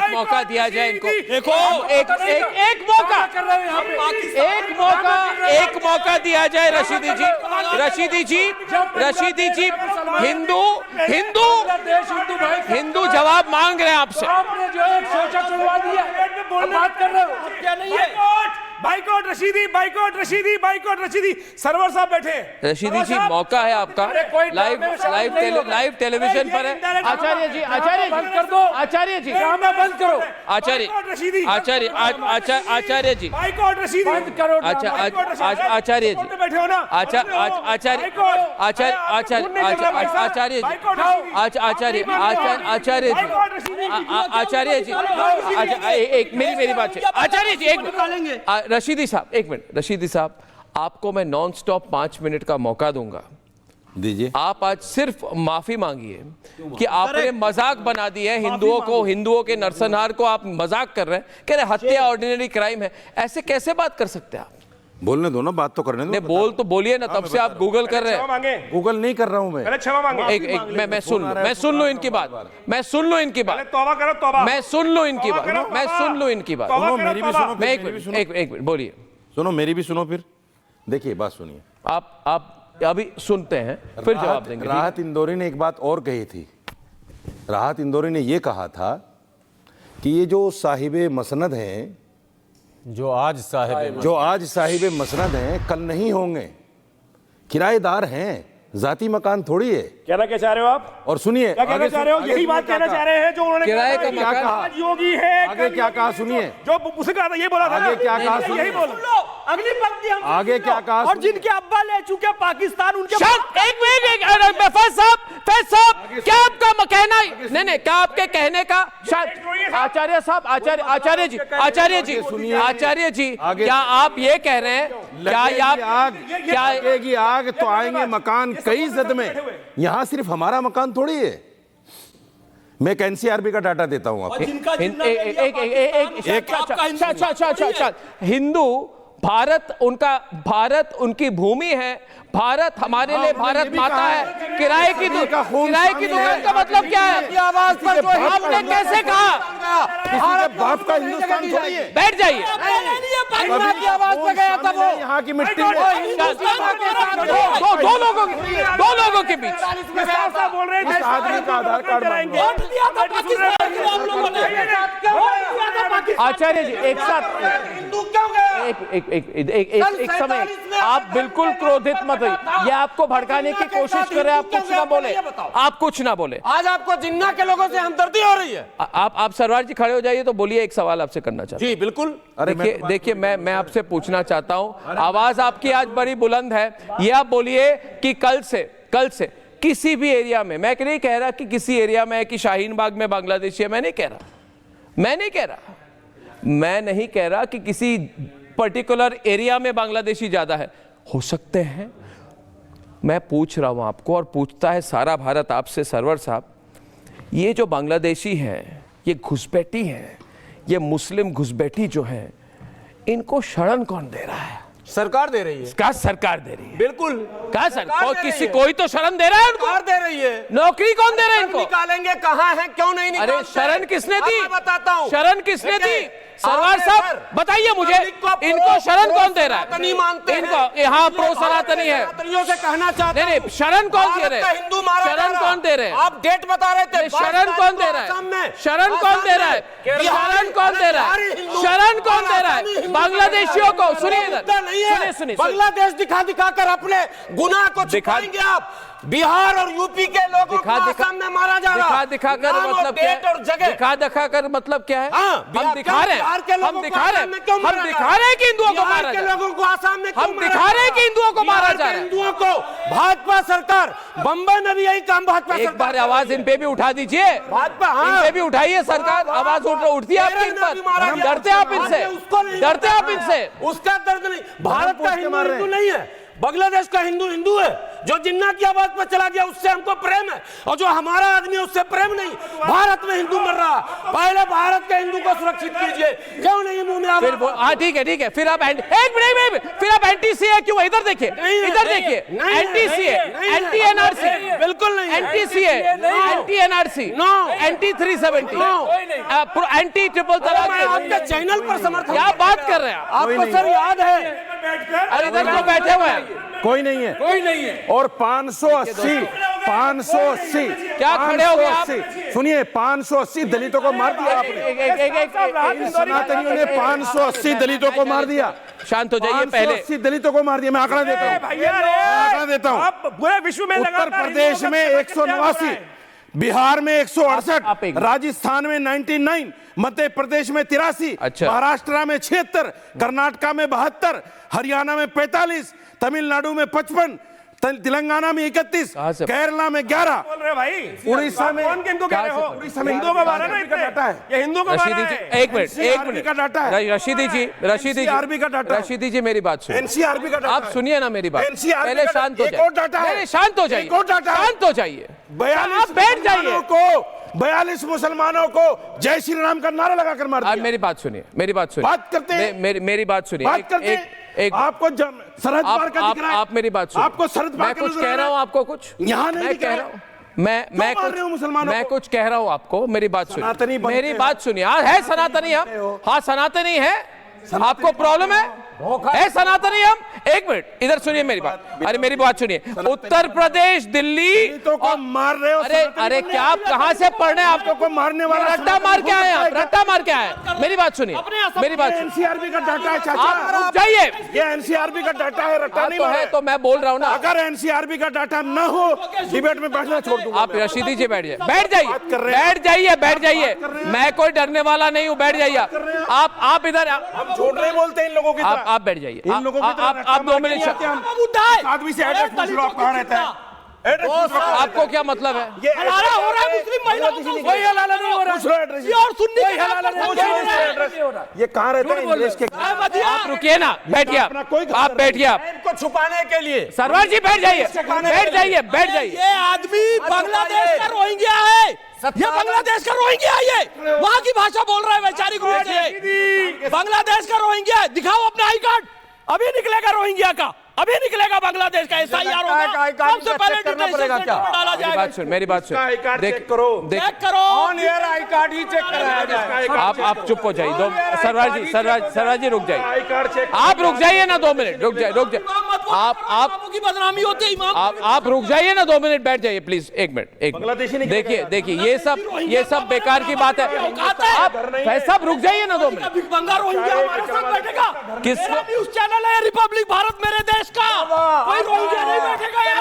मौका दिया जाए इनको। देखो एक मौका दिया जाए रशीदी जी हिंदू जवाब मांग रहे हैं आपसे। आपने जो एक सोचा चलवा दिया, बात कर रहे हो क्या? नहीं है बाइकआउट रशीदी। सरवर साहब बैठे। रशीदी जी मौका है आपका, लाइव टेलीविजन पर है। आचार्य जी बंद कर दो। आचार्य जी ड्रामा बंद करो। आचार्य जी बाइकआउट रशीदी बंद करो। आचार्य जी बैठे हो ना? आचार्य जी मेरी बात है। आचार्य जी एक मिनट, रशीदी साहब आपको मैं नॉन स्टॉप 5 मिनट का मौका दूंगा, दीजिए। आप आज सिर्फ माफी मांगिए कि आपने मजाक बना दिया है हिंदुओं के नरसंहार को आप मजाक कर रहे हैं, कह रहे हत्या ऑर्डिनरी क्राइम है। ऐसे कैसे बात कर सकते हैं आप? बोलने दो ना, बात तो करने दो। बोल तो बोलिए ना, तब से आप गूगल कर रहे हैं। गूगल नहीं कर रहा हूं मैं। मैं सुन लूं इनकी बात। मैं सुन लूं इनकी बात। एक मिनट बोलिए। सुनो, मेरी भी सुनो। फिर देखिए, बात सुनिए। आप अभी सुनते हैं, फिर जवाब देंगे। राहत इंदौरी ने एक बात और कही थी। राहत इंदौरी ने यह कहा था कि ये जो साहिबे मसनद हैं, जो आज साहिबे मसनद हैं, कल नहीं होंगे। किराएदार हैं, जाती मकान थोड़ी है। कहना क्या चाह रहे हो आप? और सुनिए, क्या कहना चाह रहे हो? यही बात कहना चाह रहे हैं जो उन्होंने किराए का क्या कहा। योगी है। आगे क्या कहा सुनिए, जो उसने कहा था ये बोला था। आगे क्या कहा सुनिए, यही बोलो। अगली पंक्ति हम आगे क्या कहा। और जिनके अब्बा ले चुके पाकिस्तान, उनके एक मिनट फैज साहब क्या आपका कहना, नहीं क्या आपके कहने का आचार्य जी क्या आप ये कह रहे हैं क्या लगेगी आग तो आएंगे मकान कई जद में। यहां सिर्फ हमारा मकान थोड़ी है। मैं एक एनसीआरबी का डाटा देता हूं आपको। हिंदू भारत उनकी भूमि है, भारत हमारे लिए भारत माता है। किराए की दुकान का मतलब क्या है? आवाज पर आपने कैसे कहा? बाप का हिंदुस्तान थोड़ी है। बैठ जाइए। की आवाज पे गया था वो। यहाँ की मिट्टी में दो लोगों के बीच बोल रहे थे आदमी का आधार कार्ड मांगो। आचार्य जी एक साथ एक समय आप बिल्कुल क्रोधित मत होइए। ये आपको भड़काने की कोशिश कर रहे हैं। आप कुछ ना बोले। आज आपको जिन्ना के लोगों से हमदर्दी हो रही है। आप सरवार जी खड़े हो जाइए तो बोलिए। एक सवाल आपसे करना चाहता हूं। जी बिल्कुल। देखिए मैं आपसे पूछना चाहता हूं, आवाज आपकी आज बड़ी बुलंद है। ये आप बोलिए कि कल से किसी भी एरिया में, मैं नहीं कह रहा कि किसी एरिया में है कि शाहीन बाग में बांग्लादेशी है, मैं नहीं कह रहा कि किसी पर्टिकुलर एरिया में बांग्लादेशी ज्यादा है। हो सकते हैं। मैं पूछ रहा हूं आपको और पूछता है सारा भारत आपसे, सरवर साहब, ये जो बांग्लादेशी हैं, ये घुसपैठी हैं, ये मुस्लिम घुसपैठी जो हैं, इनको शरण कौन दे रहा है? सरकार दे रही है। क्या सरकार दे रही है? बिल्कुल। क्या सरकार? कोई तो शरण दे रहा है उनको। दे रही है। नौकरी कौन दे रहा है इनको? निकालेंगे कहाँ है, क्यों नहीं निकालते? अरे शरण किसने दी? बताता हूँ। शरण किसने दी? सरवार साहब बताइए मुझे, इनको शरण कौन दे रहा है? नहीं मानते इनको यहाँ प्रो सनातनी है। से कहना चाहते नहीं, शरण कौन दे रहे हैं? हिंदू मारा, शरण कौन दे रहे हैं? आप डेट बता रहे थे। शरण कौन दे रहा है? शरण कौन दे रहा है? शरण कौन दे रहा है? शरण कौन दे रहा है? बांग्लादेशियों को सुनिए, बांग्लादेश दिखा कर अपने गुनाह को छिपाएंगे आप। बिहार और यूपी के लोगों को असम में मारा जा रहा है। दिखा कर मतलब क्या है? दिखा कर मतलब क्या है? हम दिखा रहे हैं कि हिंदुओं को मारा जा रहा है। लोगों को आसाम में हम दिखा रहे हैं कि हिंदुओं को मारा जा रहा है। हिंदुओं को भाजपा सरकार, बम्बई में भी यही काम भाजपा सरकार। एक बार आवाज इन पे भी उठा दीजिए। भाजपा इन पे भी उठाइए सरकार। आवाज उठती है आपकी इन पर। डरते आप इनसे? उसका दर्द नहीं। भारत का हिंदू नहीं है, बांग्लादेश का हिंदू है। जो जिन्ना की आवाज पर चला गया उससे हमको प्रेम है, और जो हमारा आदमी है उससे प्रेम नहीं। भारत में हिंदू मर रहा, पहले भारत के हिंदू को सुरक्षित कीजिए। क्यों नहीं मुंह में आवाज? ठीक है। फिर आप एंटी है क्यों? इधर देखिए, इधर देखिए, एंटी सीए, एंटी एनआरसी, बिल्कुल नहीं है। Anti CA, anti NRC, anti 370, anti triple तलाक। मैं आपके चैनल पर समर्थन क्या बात कर रहे हैं आप? आपको सर याद है? अरे इधर जो बैठे हुए हैं कोई नहीं है, कोई नहीं है। और 580 क्या खड़े हो गए आप? सुनिए, 580 दलितों को मार दिया आपने। इन सनातनियों ने 580 दलितों को मार दिया। शांत हो जाइए पहले। 580 दलितों को मार दिया। मैं आंकड़ा देता हूँ, आंकड़ा देता हूँ। पूरे विश्व में उत्तर प्रदेश में 189, बिहार में 168, राजस्थान में 99, मध्य प्रदेश में 83, अच्छा। महाराष्ट्र में 76, कर्नाटका में 72, हरियाणा में 45, तमिलनाडु में 55, तेलंगाना में 31, केरला में 11, बोल रहे भाई। उड़ीसा में कौन किनको कह रहे हो? उड़ीसा में हिंदुओं का बारे में का डाटा है। ये हिंदुओं का रशीदी बारे जी, है। एक मिनट, एक NCRB का डाटा है। मिनट, रशीदी जी, रशीदी NCRB का डाटा है। जी, रशीदी जी, मेरी बात सुनिए। एनसीआरबी का डाटा आप है। सुनिए ना मेरी बात, NCRB पहले का शांत हो एक और डाटा जाइए। है। नहीं, शांत हो जाइए, एक और डाटा है। शांत हो जाइए, 42 आप बैठ जाइए। 42 मुसलमानों को जय श्री राम का नारा लगाकर मार आप दिया। मेरी बात सुनिए, मेरी बात सुनिए, बात करते हैं। मेरी बात सुनिए, बात करते हैं। आपको सरहद पार का दिख रहा है। आप मेरी बात सुनिए, आपको सरहद पार मैं का कुछ नजर कह आ रहा हूँ है। आपको, कुछ यहाँ नहीं मैं दिख कह रहा रहा है। हूँ, मैं को? कुछ कह रहा हूँ आपको, मेरी बात सनातनी सुनिए, बनते मेरी हैं। बात सुनिए। हाँ है सनातनी हम, हाँ सनातनी है। आपको प्रॉब्लम है सनातनी हम? एक मिनट इधर सुनिए मेरी बात। अरे मेरी बात सुनिए, उत्तर प्रदेश, दिल्ली को मार रहे हो। अरे क्या आप कहां से पढ़ने? आपको को मारने वाला रट्टा मार के आए, आप रट्टा मार के आए। मेरी बात सुनिए, मेरी बात सुनिए। एनसीआरबी का डाटा है आप चाचा। रुक जाइए। ये एनसीआरबी का डाटा है, रट्टा नहीं तो मारा है है। तो मैं बोल रहा हूँ ना। अगर एनसीआरबी का डाटा न हो, डिबेट में बैठना छोड़ दूंगा। आप रशीदी जी बैठ जाइए, बैठ जाइए, बात कर रहे हैं। बैठ जाइए, बैठ जाइए। मैं कोई डरने वाला नहीं हूँ, बैठ जाइए। आप इधर, हम झूठ नहीं बोलते इन लोगों की तरह। आप बैठ जाइए। इन लोगों की तरह आप 2 मिनट, आदमी से एड्रेस पूछ लो, आप कहाँ रहते हैं? एड्रेस पूछ लो। आपको क्या मतलब है? ये हलाला हो रहा है मुस्लिम महिलाओं का। कोई हलाला नहीं हो रहा पूछ लो एड्रेस। ये और सुन्नी कोई के साथ हलाला नहीं पूछ लो इससे एड्रेस। ये कहाँ रहते हैं? इंग्लिश के आप रुकिए ना, बैठिए आप, आप बैठिए आप। इनको छुपाने के लिए सरवर जी बैठ जाइए, बैठ जाइए, बैठ जाइए। ये आदमी बांग्लादेश का रोहिंग्या है। ये बांग्लादेश का रोहिंग्या है। ये वहाँ की भाषा बोल रहा है वैचारिक रूप से। बांग्लादेश का रोहिंग्या है। दिखाओ अपना आई कार्ड। अभी निकलेगा रोहिंग्या का, अभी निकलेगा बांग्लादेश का SIR होगा। सबसे पहले डिटेंशन सेंटर में डाला मेरी जाएगा। बात सुन, मेरी बात सुन। आई कार्ड देख चेक करो। चेक करो। ऑन एयर आई कार्ड ही चेक कराया जाए। आप चुप हो जाइए। सरवर जी रुक जाइए। I card check. आप रुक जाइए ना 2 मिनट, रुक जाइए। आप इमामों की बदनामी होती है। इमाम आप रुक जाइए ना 2 मिनट, बैठ जाइए प्लीज। एक मिनट, एक बांग्लादेशी मिनट। ने देखिए देखिए, ये सब बेकार की बात है। आप भाई साहब रुक जाइए ना 2 मिनट। बंगा रोहिंग्या हमारे साथ बैठेगा। किस- मेरा न्यूज़ चैनल है रिपब्लिक भारत मेरे देश का। कोई रोहिंग्या नहीं बैठेगा यहाँ।